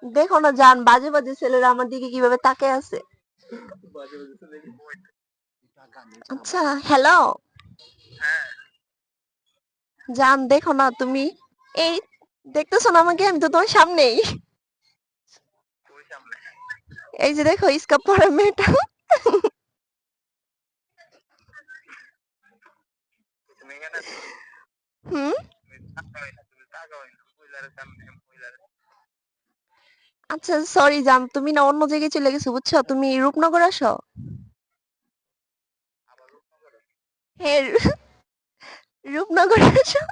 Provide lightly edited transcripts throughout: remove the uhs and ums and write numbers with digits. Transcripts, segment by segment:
দেখো না জান, বাজে বাজে ছেলেরা আমার দিকে কিভাবে তাকিয়ে আছে। আচ্ছা, হ্যালো জান, দেখো না তুমি, এই দেখতেছো না আমাকে? আমি তো তোমার সামনেই। এই যে দেখো, স্কার্ফ পরা মেয়েটা। হুম। আচ্ছা সরি জান, তুমি না অন্য জায়গায় চলে গেছো বুঝছো, তুমি রূপনগর আসো। হ্যাঁ, রূপনগর আসো।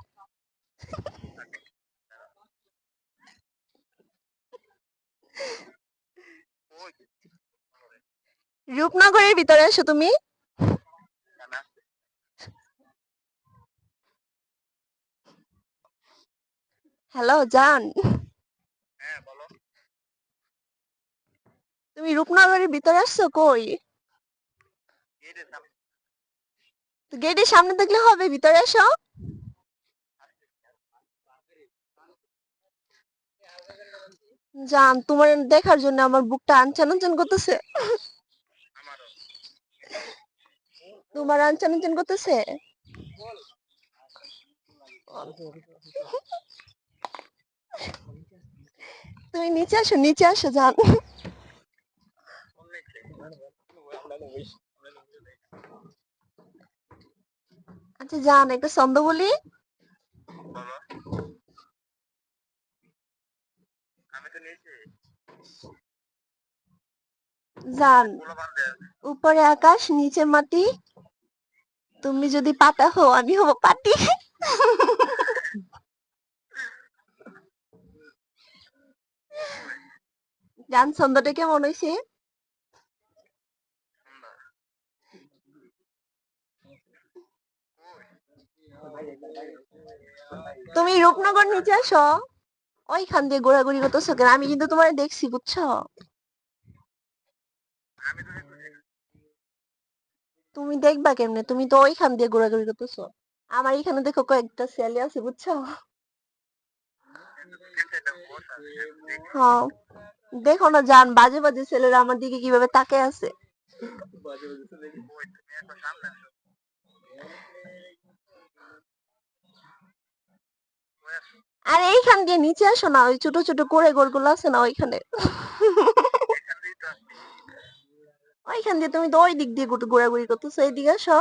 রূপনগরের ভিতরে আসো তুমি। হ্যালো জান, তুমি রূপনগরের ভিতরে আসছো কই? গেটের সামনে থাকলে হবে, ভিতরে আসো। জান, তোমার দেখার জন্য আমার বুকটা আনচান আনচান করতেছে। তোমার আনচান আনচান করতেছে। তুমি নিচে আসো, নিচে আসো জান। আচ্ছা জান, একটা ছন্দ বলি। জান, উপরে আকাশ নিচে মাটি, তুমি যদি পাতা হও আমি হব পাটি। জান, ছন্দটা কেমন হয়েছে? তুমি রূপনগর নিচে আসো। ওইখান দিয়ে ঘোরাঘুরি করতেছো কেন? আমি কিন্তু তোমার দেখছি বুঝছো। তুমি দেখবা কেমনে? তুমি তো ওইখান দিয়ে ঘোরাঘুরি করতেছো। আমার এখানে দেখো কয়েকটা ছেলে আছে বুঝছো। হ্যাঁ, দেখো না জান, বাজে বাজে ছেলেরা আমার দিকে কিভাবে তাকিয়ে আছে। আরে এইখান দিয়ে নিচে আসো না, ওই ছোট ছোট করে গোলগুলো আছে না ওইখানে। ওইখান দিয়ে, তুমি তো ওই দিক দিয়ে ঘোরাঘুরি করতেছো, এইদিকে আসো।